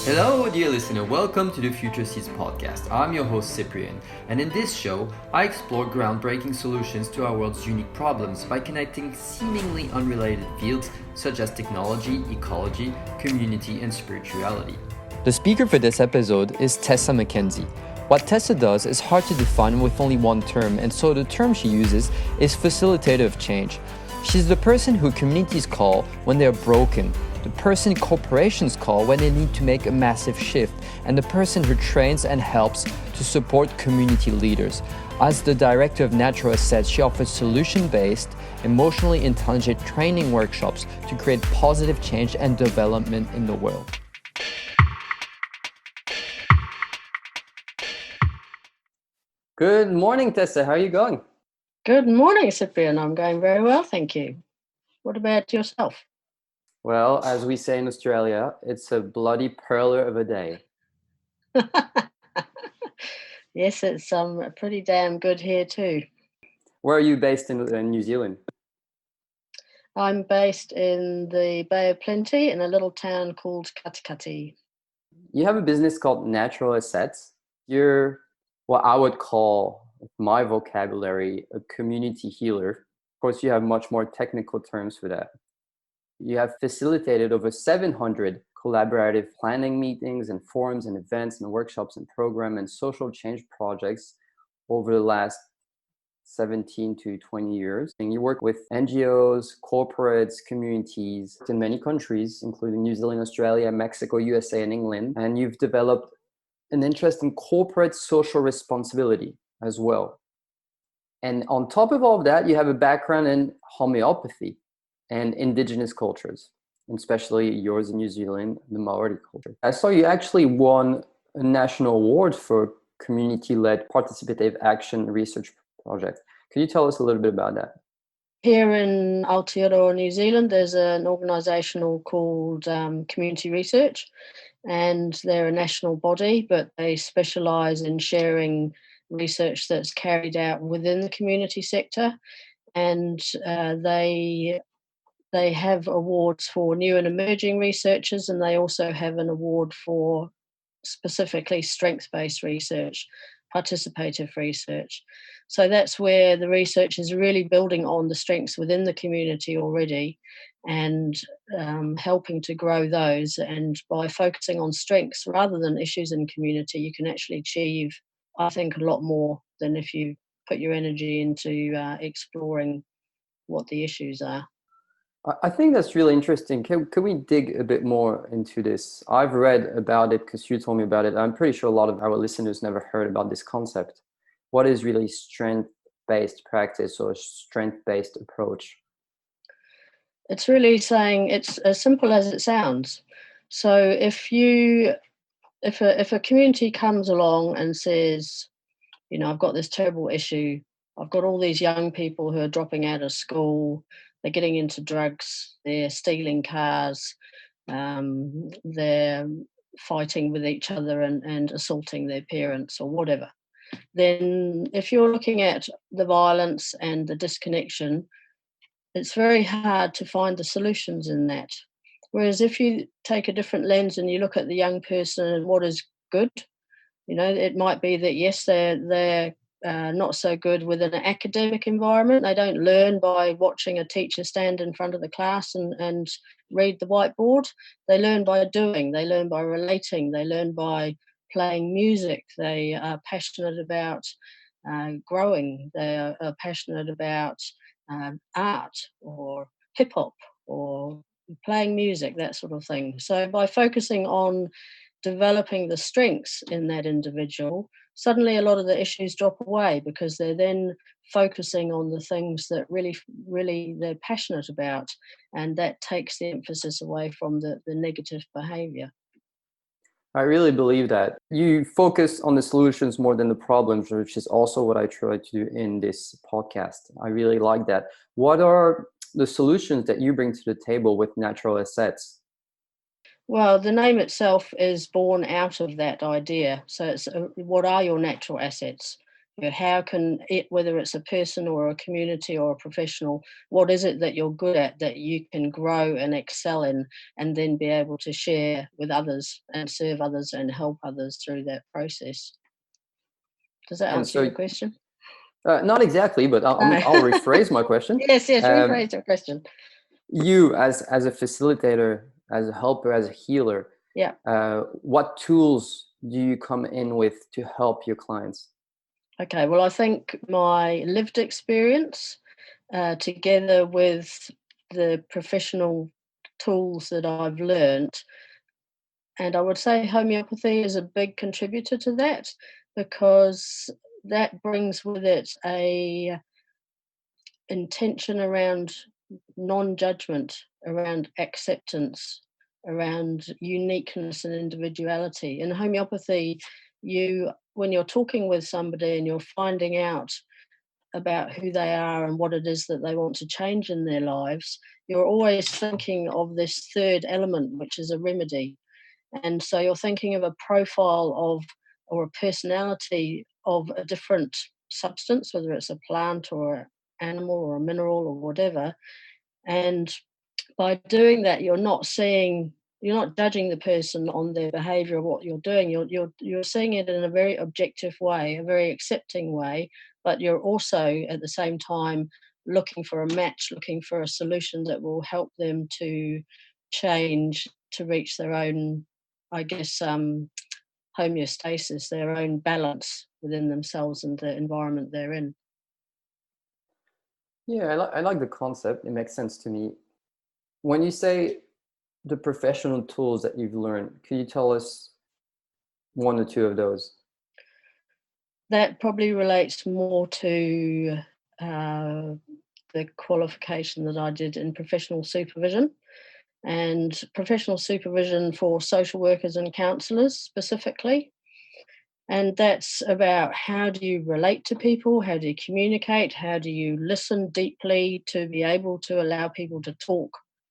Hello, dear listener. Welcome to the Future Seeds podcast. I'm your host, Cyprian, and in this show, I explore groundbreaking solutions to our world's unique problems by connecting seemingly unrelated fields such as technology, ecology, community, and spirituality. The speaker for this episode is Tessa MacKenzie. What Tessa does is hard to define with only one term, and so the term she uses is facilitator of change. She's the person who communities call when they're broken, the person corporations call when they need to make a massive shift, and the person who trains and helps to support community leaders. As the director of Natural Assets, she offers solution-based, emotionally intelligent training workshops to create positive change and development in the world. Good morning, Tessa. How are you going? Good morning, Cyprian. I'm going very well, thank you. What about yourself? Well, as we say in Australia, it's a bloody pearler of a day. Yes, it's pretty damn good here too. Where are you based in New Zealand? I'm based in the Bay of Plenty in a little town called Katikati. You have a business called Natural Assets. You're what I would call, with my vocabulary, a community healer. Of course, you have much more technical terms for that. You have facilitated over 700 collaborative planning meetings and forums and events and workshops and program and social change projects over the last 17 to 20 years. And you work with NGOs, corporates, communities in many countries, including New Zealand, Australia, Mexico, USA, and England. And you've developed an interest in corporate social responsibility as well. And on top of all of that, you have a background in homeopathy and indigenous cultures, especially yours in New Zealand, the Maori culture. I saw you actually won a national award for community-led participative action research project. Could you tell us a little bit about that? Here in Aotearoa, New Zealand, there's an organisation called Community Research, and they're a national body, but they specialise in sharing research that's carried out within the community sector, and they have awards for new and emerging researchers, and they also have an award for specifically strengths-based research, participative research. So that's where the research is really building on the strengths within the community already and helping to grow those. And by focusing on strengths rather than issues in community, you can actually achieve, I think, a lot more than if you put your energy into exploring what the issues are. I think that's really interesting. Can we dig a bit more into this? I've read about it because you told me about it. I'm pretty sure a lot of our listeners never heard about this concept. What is really strength-based practice or strength-based approach? It's really saying it's as simple as it sounds. So if a community comes along and says, you know, I've got this terrible issue, I've got all these young people who are dropping out of school, they're getting into drugs, they're stealing cars, they're fighting with each other and assaulting their parents or whatever. Then if you're looking at the violence and the disconnection, it's very hard to find the solutions in that. Whereas if you take a different lens and you look at the young person and what is good, you know, it might be that yes, they're not so good with an academic environment. They don't learn by watching a teacher stand in front of the class and read the whiteboard. They learn by doing. They learn by relating. They learn by playing music. They are passionate about growing. They are passionate about art or hip hop or playing music, that sort of thing. So by focusing on developing the strengths in that individual, suddenly a lot of the issues drop away because they're then focusing on the things that really they're passionate about, and that takes the emphasis away from the negative behavior. I really believe that. You focus on the solutions more than the problems, which is also what I try to do in this podcast. I really like that. What are the solutions that you bring to the table with Natural Assets? Well, the name itself is born out of that idea. So it's what are your natural assets? How can it, whether it's a person or a community or a professional, what is it that you're good at that you can grow and excel in, and then be able to share with others and serve others and help others through that process? Does that And answer so, your question? not exactly, but No. I'll rephrase my question. Yes, Um, rephrase your question. you, as a facilitator, as a helper, as a healer, Yeah. what tools do you come in with to help your clients? Okay. Well, I think my lived experience, together with the professional tools that I've learnt, and I would say homeopathy is a big contributor to that, because that brings with it a intention around non-judgment, around acceptance, around uniqueness and individuality. In homeopathy, you, when you're talking with somebody and you're finding out about who they are and what it is that they want to change in their lives, you're always thinking of this third element, which is a remedy. And so you're thinking of a profile of, or a personality of a different substance, whether it's a plant or an animal or a mineral or whatever. And by doing that, you're not judging the person on their behavior or what you're doing. You're seeing it in a very objective way, a very accepting way, but you're also at the same time looking for a match, looking for a solution that will help them to change, to reach their own, I guess, homeostasis, their own balance within themselves and the environment they're in. Yeah, I like the concept. It makes sense to me. When you say the professional tools that you've learned, can you tell us one or two of those? That probably relates more to uh, the qualification that I did in professional supervision, and professional supervision for social workers and counsellors specifically. And that's about, how do you relate to people? How do you communicate? How do you listen deeply to be able to allow people to talk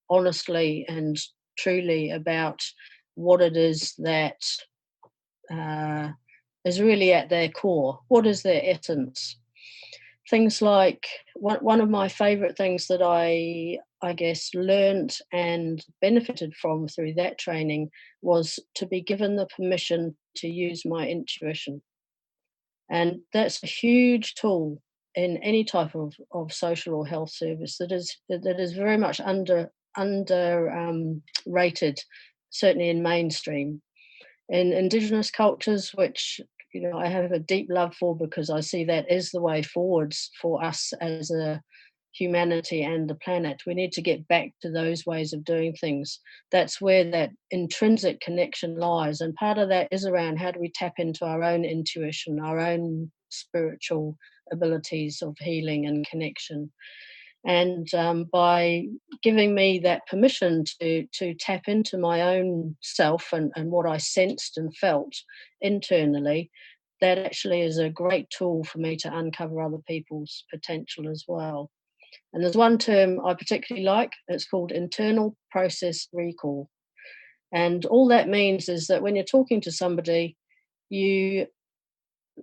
honestly and truly about what it is that uh, is really at their core? What is their essence? Things like, one of my favourite things that I guess learned and benefited from through that training was to be given the permission to use my intuition. And that's a huge tool in any type of social or health service that is very much rated, certainly in mainstream. In Indigenous cultures, which I have a deep love for, because I see that is the way forwards for us as a humanity and the planet. We need to get back to those ways of doing things. That's where that intrinsic connection lies. And part of that is around, how do we tap into our own intuition, our own spiritual abilities of healing and connection. And by giving me that permission to tap into my own self and what I sensed and felt internally, that actually is a great tool for me to uncover other people's potential as well. And there's one term I particularly like. It's called internal process recall. And all that means is that when you're talking to somebody, you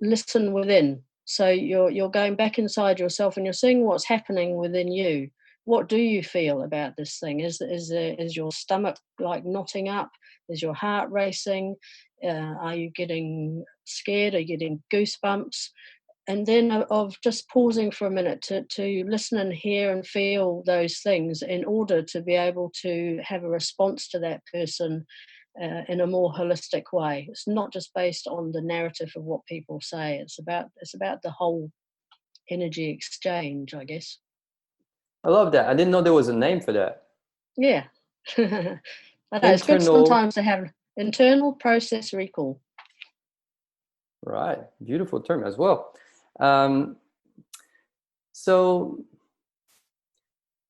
listen within. So you're going back inside yourself and you're seeing what's happening within you. What do you feel about this thing? Is your stomach like knotting up? Is your heart racing? Are you getting scared? Are you getting goosebumps? And then of just pausing for a minute to listen and hear and feel those things, in order to be able to have a response to that person in a more holistic way. It's not just based on the narrative of what people say. It's about the whole energy exchange, I guess. I love that. I didn't know there was a name for that. Yeah. I know it's good Internal, sometimes to have internal process recall. right? Beautiful term as well. Um, so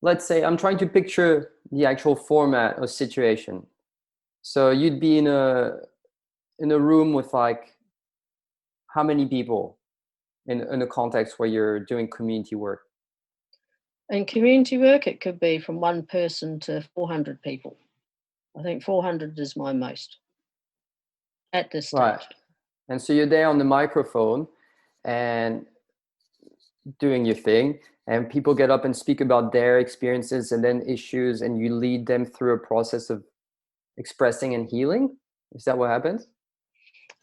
let's say I'm trying to picture the actual format or situation. So you'd be in a room with like how many people in a context where you're doing community work? In community work, it could be from one person to 400 people. I think 400 is my most at this Right. stage. And so you're there on the microphone and doing your thing, and people get up and speak about their experiences and then issues, and you lead them through a process of expressing and healing. Is that what happens?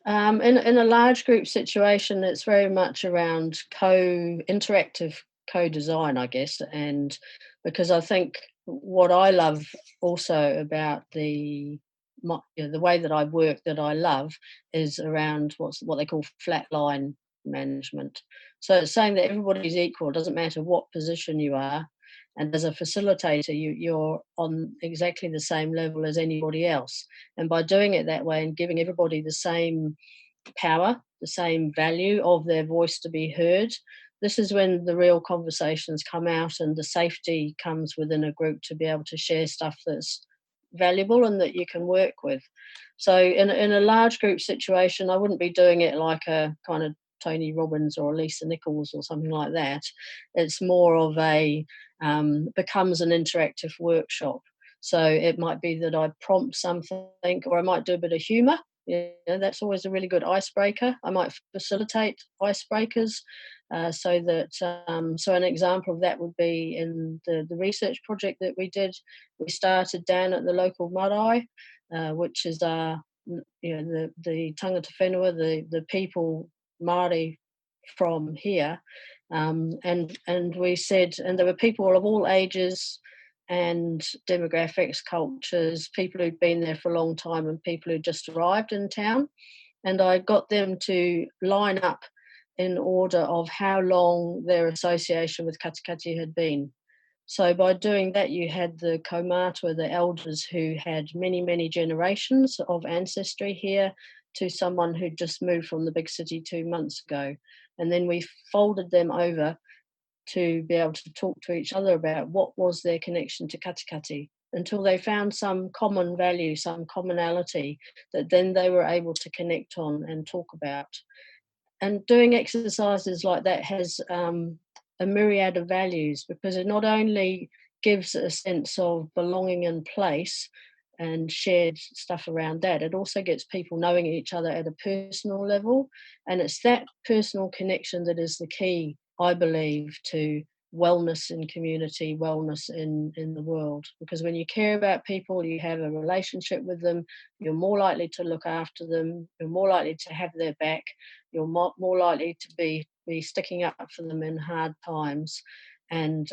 In a large group situation, it's very much around interactive co-design, I guess, and because I think what I love also about the way that I work that I love is around what they call flatline management. So it's saying that everybody's equal, doesn't matter what position you are, and as a facilitator, you're on exactly the same level as anybody else. And by doing it that way and giving everybody the same power, the same value of their voice to be heard, this is when the real conversations come out and the safety comes within a group to be able to share stuff that's valuable and that you can work with. So in a large group situation, I wouldn't be doing it like a kind of Tony Robbins or Lisa Nichols or something like that. It's more of a becomes an interactive workshop. So it might be that I prompt something, or I might do a bit of humour. Yeah, that's always a really good icebreaker. I might facilitate icebreakers, so an example of that would be in the research project that we did. We started down at the local marae, which is the tangata whenua, the people Māori from here, and we said, and there were people of all ages and demographics, cultures, people who'd been there for a long time and people who just arrived in town. And I got them to line up in order of how long their association with katikati had been. So by doing that, you had the kaumātua, the elders who had many, many generations of ancestry here, to someone who'd just moved from the big city 2 months ago. And then we folded them over to be able to talk to each other about what was their connection to katikati, until they found some common value, some commonality that then they were able to connect on and talk about. And doing exercises like that has a myriad of values, because it not only gives a sense of belonging and place and shared stuff around that, it also gets people knowing each other at a personal level. And it's that personal connection that is the key, I believe, to wellness in community, wellness in the world. Because when you care about people, you have a relationship with them, you're more likely to look after them, you're more likely to have their back, you're more likely to be sticking up for them in hard times, and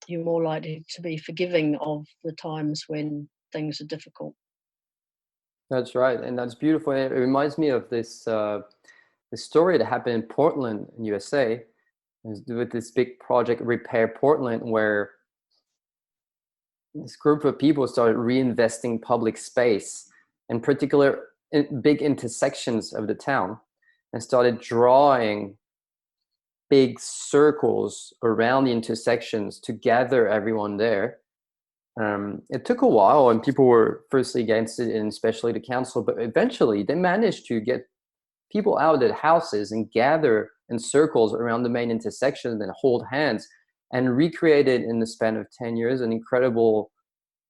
you're more likely to be forgiving of the times when things are difficult. That's right, and that's beautiful. It reminds me of this story that happened in Portland, in USA, with this big project, Repair Portland, where this group of people started reinvesting public space, in particular in big intersections of the town, and started drawing big circles around the intersections to gather everyone there. It took a while, and people were firstly against it, and especially the council, but eventually they managed to get people out of their houses and gather in circles around the main intersection and hold hands, and recreated in the span of 10 years an incredible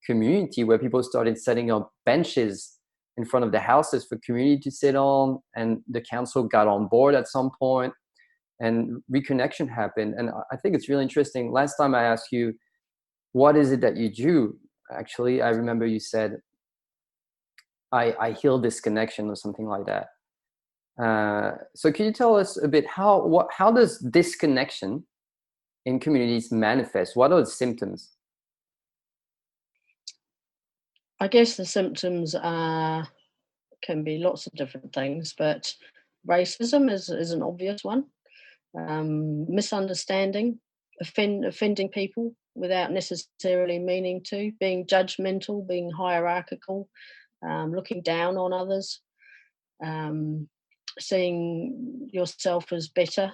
community where people started setting up benches in front of the houses for community to sit on, and the council got on board at some point, and reconnection happened. And I think it's really interesting. Last time I asked you, what is it that you do? Actually, I remember you said, I heal this connection or something like that. So can you tell us a bit how does disconnection in communities manifest? What are the symptoms? I guess the symptoms can be lots of different things, but racism is an obvious one. Misunderstanding, offending people without necessarily meaning to, being judgmental, being hierarchical, looking down on others, um, seeing yourself as better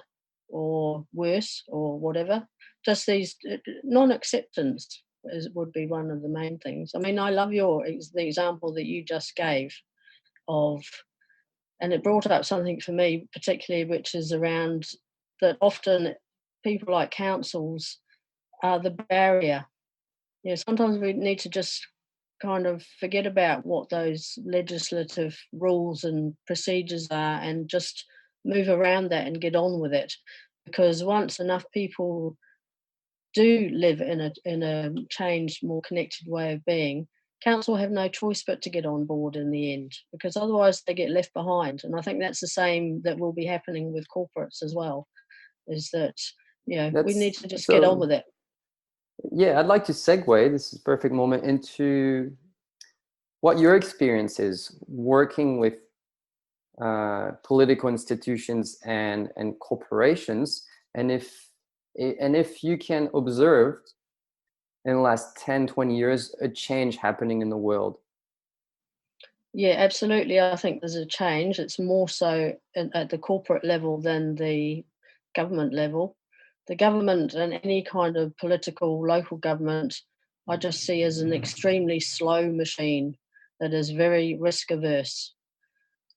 or worse or whatever. Just these non-acceptance would be one of the main things. I mean, I love the example that you just gave of, and it brought up something for me particularly, which is around that often people like councils are the barrier. Sometimes we need to just kind of forget about what those legislative rules and procedures are, and just move around that and get on with it. Because once enough people do live in a changed, more connected way of being, council have no choice but to get on board in the end, because otherwise they get left behind. And I think that's the same that will be happening with corporates as well, is that, we need That's to just get on so. with it. Yeah, I'd like to segue. This is a perfect moment into what your experience is working with political institutions and corporations, and if you can observe in the last 10-20 years a change happening in the world. Yeah, absolutely. I think there's a change. It's more so at the corporate level than the government level. The government and any kind of political local government, I just see as an extremely slow machine that is very risk averse.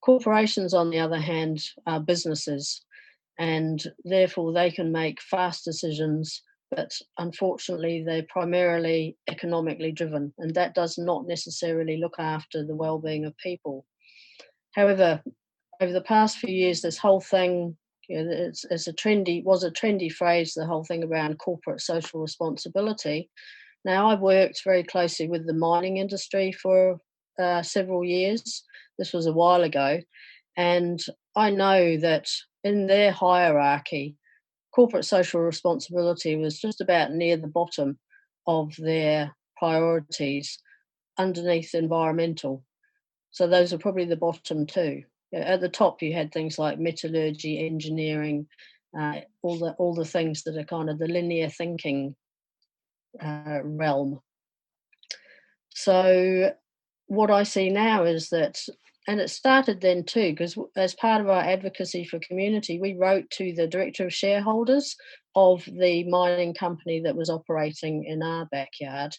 Corporations, on the other hand, are businesses, and therefore they can make fast decisions, but unfortunately they're primarily economically driven, and that does not necessarily look after the well-being of people. However, over the past few years, this whole thing, it's was a trendy phrase, the whole thing around corporate social responsibility. Now, I've worked very closely with the mining industry for several years. This was a while ago, and I know that in their hierarchy, corporate social responsibility was just about near the bottom of their priorities, underneath environmental. So those are probably the bottom two. At the top, you had things like metallurgy, engineering, all the things that are kind of the linear thinking realm. So what I see now is that, and it started then too, because as part of our advocacy for community, we wrote to the director of shareholders of the mining company that was operating in our backyard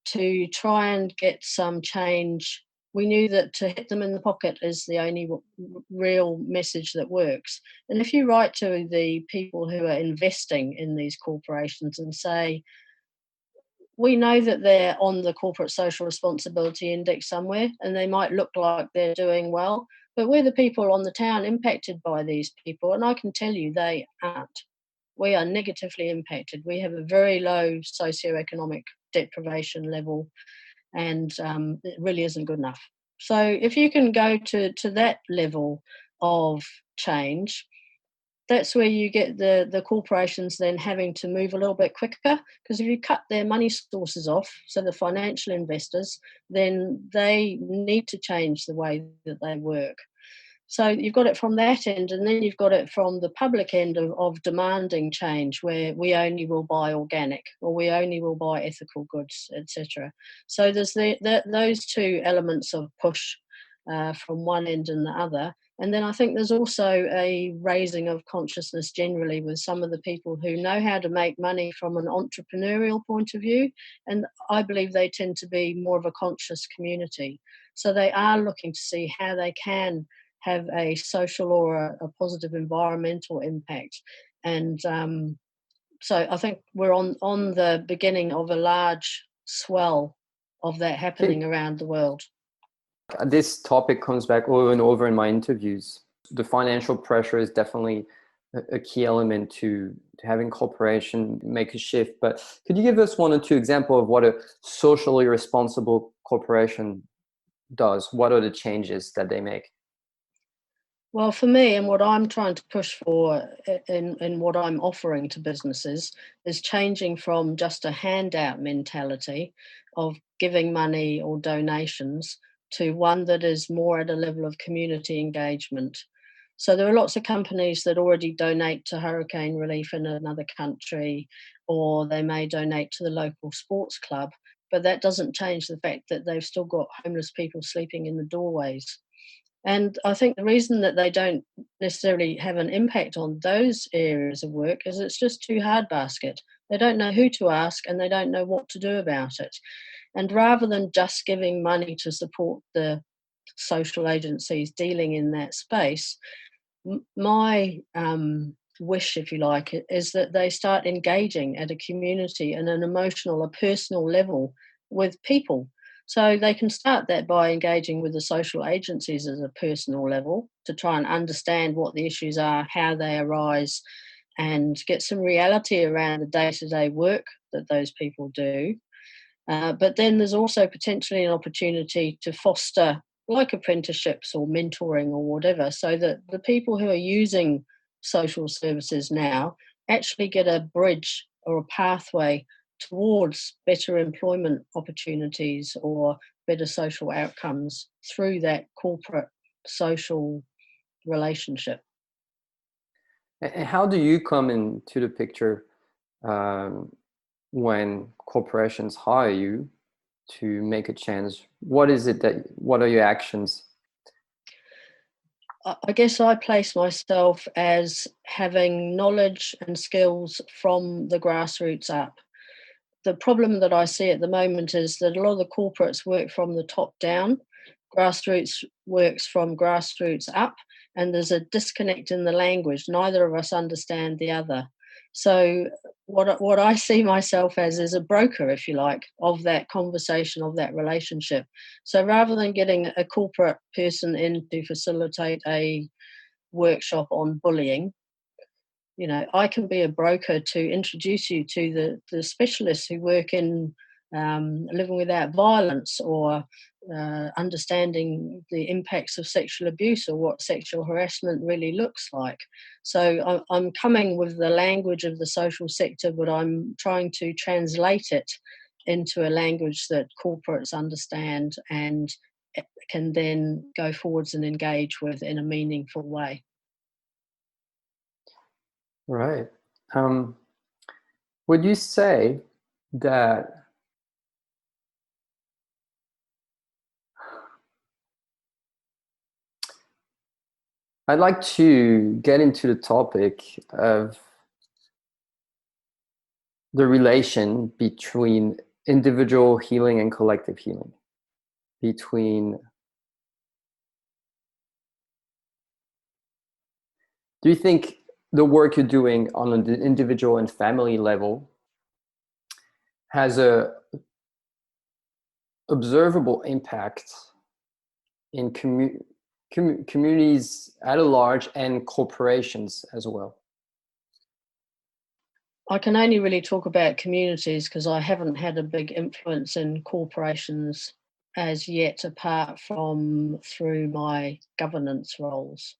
to try and get some change. We knew that to hit them in the pocket is the only real message that works. And if you write to the people who are investing in these corporations and say, we know that they're on the corporate social responsibility index somewhere and they might look like they're doing well, but we're the people on the town impacted by these people, and I can tell you they aren't. We are negatively impacted. We have a very low socioeconomic deprivation level, and it really isn't good enough. So if you can go to that level of change, that's where you get the corporations then having to move a little bit quicker, because if you cut their money sources off, so the financial investors, then they need to change the way that they work. So you've got it from that end, and then you've got it from the public end of demanding change, where we only will buy organic or we only will buy ethical goods, etc. So there's those two elements of push from one end and the other. And then I think there's also a raising of consciousness generally with some of the people who know how to make money from an entrepreneurial point of view. And I believe they tend to be more of a conscious community. So they are looking to see how they can have a social or a positive environmental impact. And so I think we're on the beginning of a large swell of that happening Okay. around the world. This topic comes back over and over in my interviews. The financial pressure is definitely a key element to having corporation make a shift. But could you give us one or two examples of what a socially responsible corporation does? What are the changes that they make? Well, for me, and what I'm trying to push for in what I'm offering to businesses is changing from just a handout mentality of giving money or donations to one that is more at a level of community engagement. So there are lots of companies that already donate to hurricane relief in another country, or they may donate to the local sports club, but that doesn't change the fact that they've still got homeless people sleeping in the doorways. And I think the reason that they don't necessarily have an impact on those areas of work is it's just too hard basket. They don't know who to ask and they don't know what to do about it. And rather than just giving money to support the social agencies dealing in that space, my wish, if you like, is that they start engaging at a community and an emotional, a personal level with people. So they can start that by engaging with the social agencies at a personal level to try and understand what the issues are, how they arise, and get some reality around the day-to-day work that those people do. But then there's also potentially an opportunity to foster like apprenticeships or mentoring or whatever, so that the people who are using social services now actually get a bridge or a pathway towards better employment opportunities or better social outcomes through that corporate social relationship. And how do you come into the picture um, when corporations hire you to make a change? What is it that, what are your actions? I guess I place myself as having knowledge and skills from the grassroots up. The problem that I see at the moment is that a lot of the corporates work from the top down, grassroots works from grassroots up, and there's a disconnect in the language. Neither of us understand the other. So what I see myself as is a broker, if you like, of that conversation, of that relationship. So rather than getting a corporate person in to facilitate a workshop on bullying, I can be a broker to introduce you to the specialists who work in living without violence or understanding the impacts of sexual abuse or what sexual harassment really looks like. So I'm coming with the language of the social sector, but I'm trying to translate it into a language that corporates understand and can then go forwards and engage with in a meaningful way. Right. Um, would you say that I'd like to get into the topic of the relation between individual healing and collective healing, between, do you think the work you're doing on an individual and family level has a observable impact in communities at a large and corporations as well? I can only really talk about communities because I haven't had a big influence in corporations as yet, apart from through my governance roles,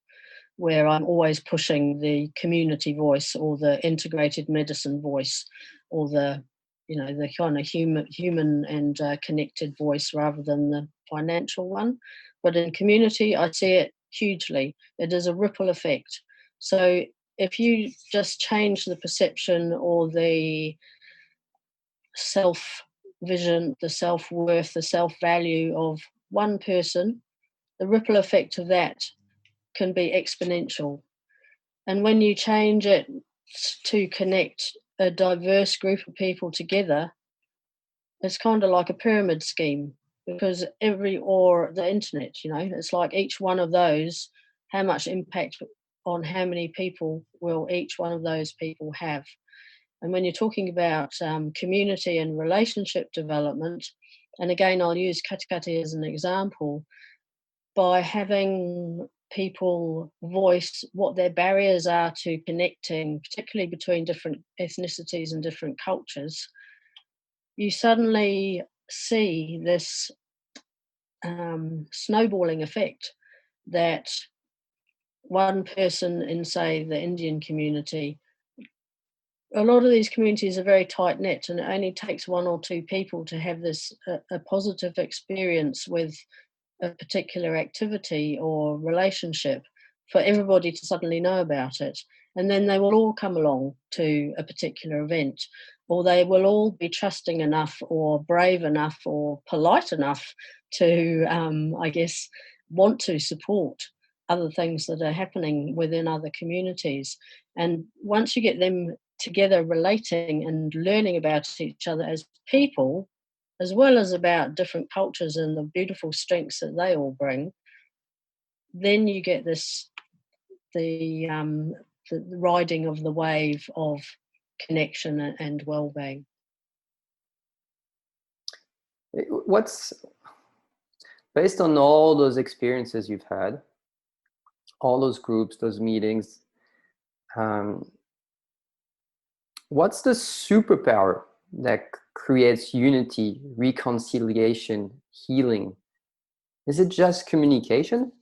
where I'm always pushing the community voice or the integrated medicine voice or the kind of human and connected voice rather than the financial one. But in community, I see it hugely. It is a ripple effect. So if you just change the perception or the self vision, the self worth, the self value of one person, the ripple effect of that can be exponential. And when you change it to connect a diverse group of people together, it's kind of like a pyramid scheme because or the internet, it's like each one of those, how much impact on how many people will each one of those people have. And when you're talking about community and relationship development, and again, I'll use katikati as an example, by having people voice what their barriers are to connecting, particularly between different ethnicities and different cultures, you suddenly see this snowballing effect that one person in, say, the Indian community, a lot of these communities are very tight knit, and it only takes one or two people to have this a positive experience with a particular activity or relationship for everybody to suddenly know about it. And then they will all come along to a particular event, or they will all be trusting enough or brave enough or polite enough to, I guess, want to support other things that are happening within other communities. And once you get them together relating and learning about each other as people, as well as about different cultures and the beautiful strengths that they all bring, then you get this the riding of the wave of connection and well-being. What's based on all those experiences you've had, all those groups, those meetings, um, what's the superpower that creates unity, reconciliation, healing? Is it just communication?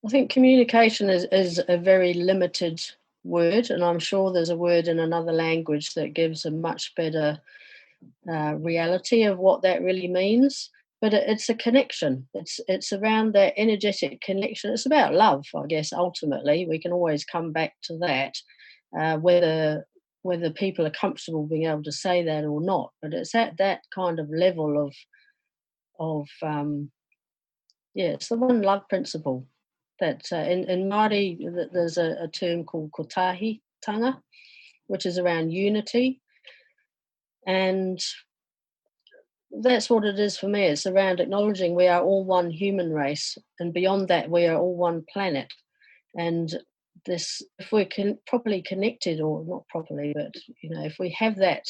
I think communication is a very limited word, and I'm sure there's a word in another language that gives a much better reality of what that really means. But it's a connection. It's around that energetic connection. It's about love, I guess. Ultimately, we can always come back to that, whether people are comfortable being able to say that or not. But it's at that kind of level of yeah, it's the one love principle. That in Māori, there's a term called kotahi tanga, which is around unity, and that's what it is for me. It's around acknowledging we are all one human race, and beyond that, we are all one planet. And this, if we're properly connected, or not properly, but if we have that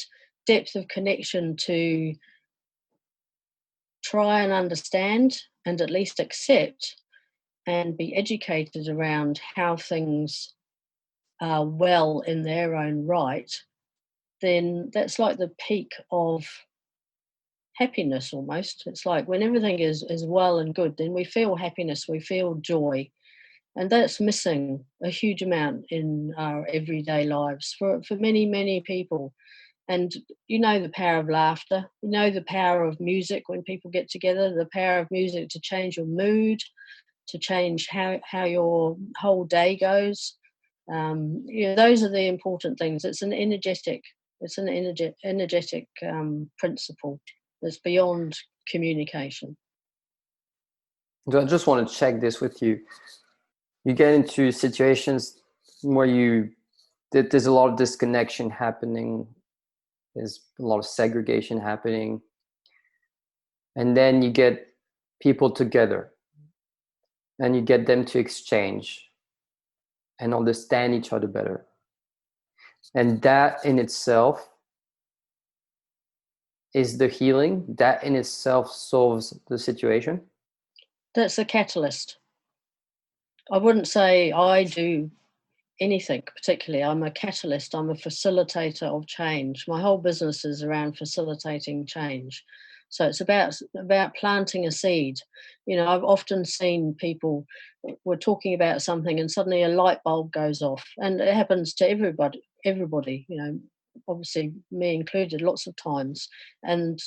depth of connection to try and understand and at least accept and be educated around how things are well in their own right, then that's like the peak of happiness almost. It's like when everything is well and good, then we feel happiness, we feel joy. And that's missing a huge amount in our everyday lives for many, many people. And the power of laughter, the power of music when people get together, the power of music to change your mood, to change how your whole day goes. Those are the important things. It's an energetic principle that's beyond communication. I just want to check this with you. You get into situations where there's a lot of disconnection happening, there's a lot of segregation happening, and then you get people together and you get them to exchange and understand each other better. And that in itself is the healing. That in itself solves the situation. That's a catalyst. I wouldn't say I do anything particularly. I'm a catalyst. I'm a facilitator of change. My whole business is around facilitating change. So it's about planting a seed. I've often seen people, we're talking about something and suddenly a light bulb goes off, and it happens to everybody, obviously me included, lots of times. And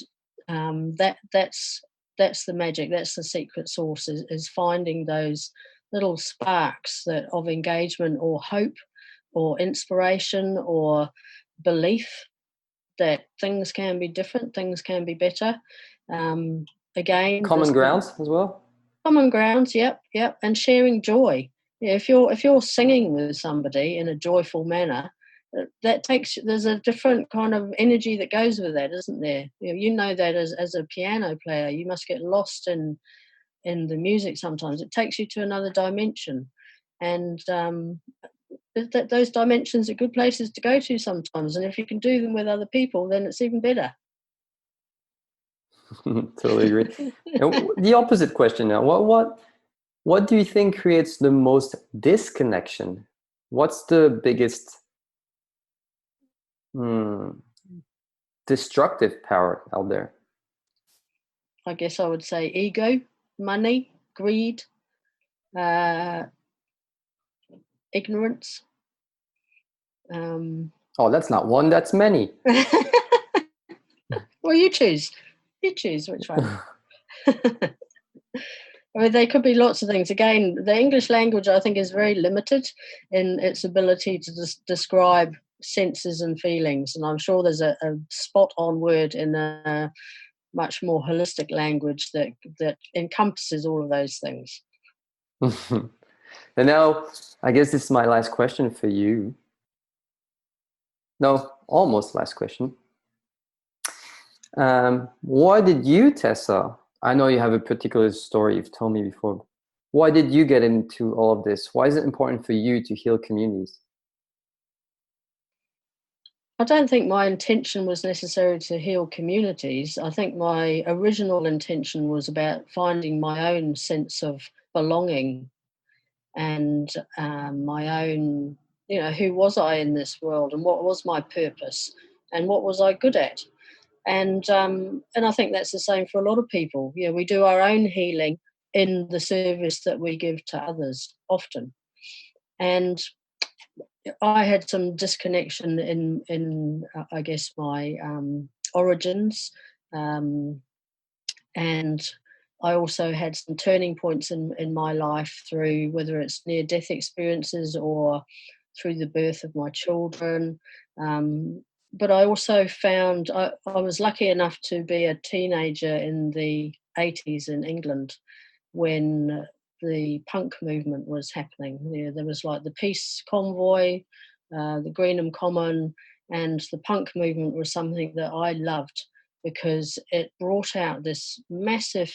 that's the magic, that's the secret sauce, is finding those little sparks of engagement or hope or inspiration or belief that things can be different, things can be better. Again, common grounds as well. Common grounds, yep, and sharing joy. If you're singing with somebody in a joyful manner, there's a different kind of energy that goes with that, isn't there? That as a piano player, you must get lost in the music sometimes. It takes you to another dimension, and those dimensions are good places to go to sometimes. And if you can do them with other people, then it's even better. Totally agree. And the opposite question now: what do you think creates the most disconnection? What's the biggest destructive power out there? I guess I would say ego, money, greed, ignorance. Oh, that's not one, that's many. Well, you choose which one. I mean, there could be lots of things. Again, the English language, I think, is very limited in its ability to describe senses and feelings. And I'm sure there's a spot-on word in a much more holistic language that encompasses all of those things. And now, I guess this is my last question for you. No, almost last question. Why did you, Tessa, I know you have a particular story you've told me before. Why did you get into all of this? Why is it important for you to heal communities? I don't think my intention was necessarily to heal communities. I think my original intention was about finding my own sense of belonging and my own, who was I in this world and what was my purpose and what was I good at? And I think that's the same for a lot of people. We do our own healing in the service that we give to others often. And I had some disconnection in I guess my origins, um, and I also had some turning points in my life through whether it's near death experiences or through the birth of my children. But I also found I was lucky enough to be a teenager in the 80s in England when the punk movement was happening. There was like the peace convoy, the Greenham Common, and the punk movement was something that I loved because it brought out this massive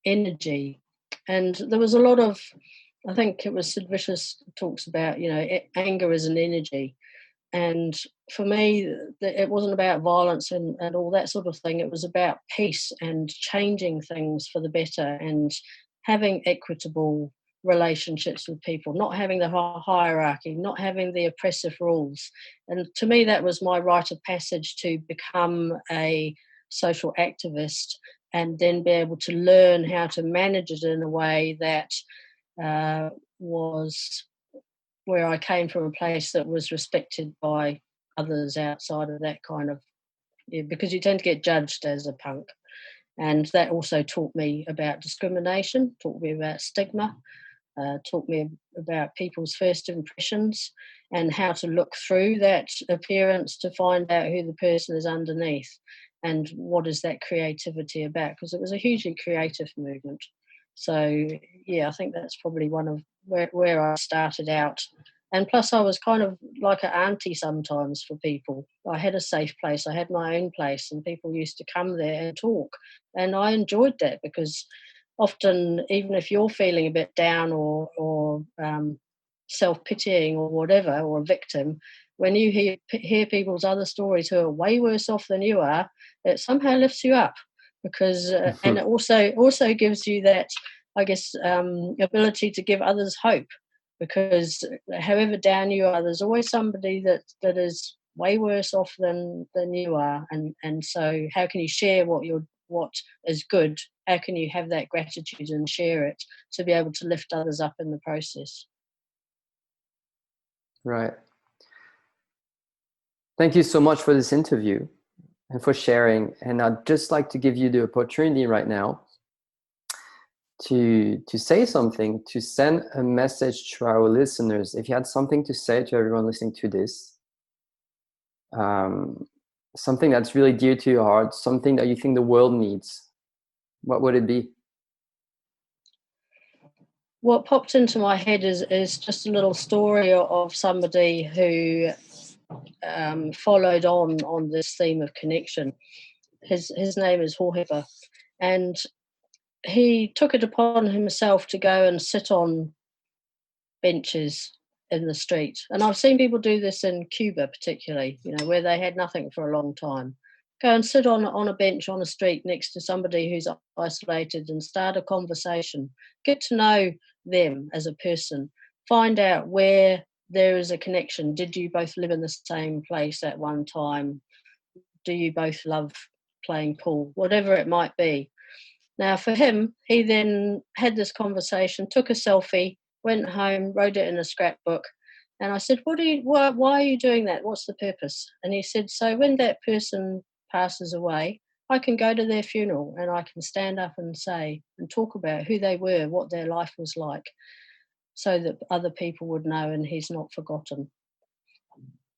energy. And there was a lot of, I think it was Sid Vicious talks about, anger as an energy. And for me, it wasn't about violence and all that sort of thing. It was about peace and changing things for the better and having equitable relationships with people, not having the hierarchy, not having the oppressive rules. And to me, that was my rite of passage to become a social activist and then be able to learn how to manage it in a way that was where I came from a place that was respected by others outside of that kind of, because you tend to get judged as a punk. And that also taught me about discrimination, taught me about stigma, taught me about people's first impressions and how to look through that appearance to find out who the person is underneath and what is that creativity about, because it was a hugely creative movement. So, yeah, I think that's probably one of where I started out. And plus, I was kind of like an auntie sometimes for people. I had a safe place, I had my own place, and people used to come there and talk. And I enjoyed that because often, even if you're feeling a bit down or self-pitying or whatever, or a victim, when you hear people's other stories who are way worse off than you are, it somehow lifts you up because, and it also gives you that, I guess, ability to give others hope. Because however down you are, there's always somebody that is way worse off than you are, and so how can you share what is good? How can you have that gratitude and share it to be able to lift others up in the process? Right. Thank you so much for this interview and for sharing. And I'd just like to give you the opportunity right now to say something, to send a message to our listeners. If you had something to say to everyone listening to this, something that's really dear to your heart, something that you think the world needs, what would it be? What popped into my head is just a little story of somebody who followed on this theme of connection. His name is Hohever, and he took it upon himself to go and sit on benches in the street. And I've seen people do this in Cuba, particularly, where they had nothing for a long time. Go and sit on a bench on a street next to somebody who's isolated and start a conversation. Get to know them as a person. Find out where there is a connection. Did you both live in the same place at one time? Do you both love playing pool? Whatever it might be. Now, for him, he then had this conversation, took a selfie, went home, wrote it in a scrapbook. And I said, why are you doing that? What's the purpose? And he said, so when that person passes away, I can go to their funeral and I can stand up and say and talk about who they were, what their life was like, so that other people would know and he's not forgotten.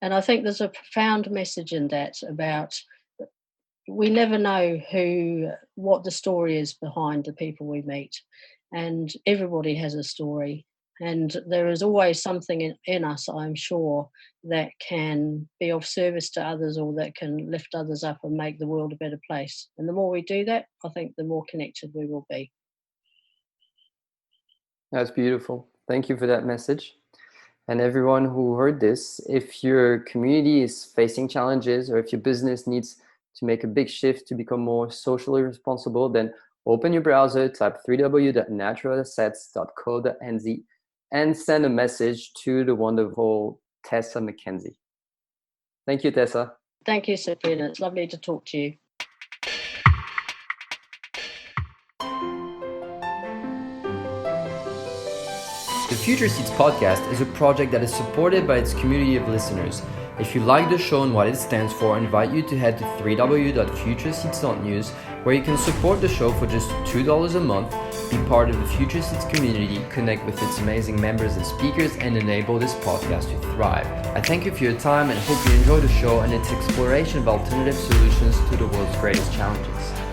And I think there's a profound message in that about we never know what the story is behind the people we meet, and everybody has a story, and there is always something in us, I'm sure, that can be of service to others or that can lift others up and make the world a better place. And the more we do that, I think the more connected we will be. That's beautiful. Thank you for that message. And everyone who heard this, if your community is facing challenges or if your business needs to make a big shift to become more socially responsible, then open your browser, type www.naturalassets.co.nz and send a message to the wonderful Tessa MacKenzie. Thank you, Tessa. Thank you, Sabrina. It's lovely to talk to you. The Future Seeds podcast is a project that is supported by its community of listeners. If you like the show and what it stands for, I invite you to head to www.futureseeds.news, where you can support the show for just $2 a month, be part of the Future Seeds community, connect with its amazing members and speakers, and enable this podcast to thrive. I thank you for your time and hope you enjoy the show and its exploration of alternative solutions to the world's greatest challenges.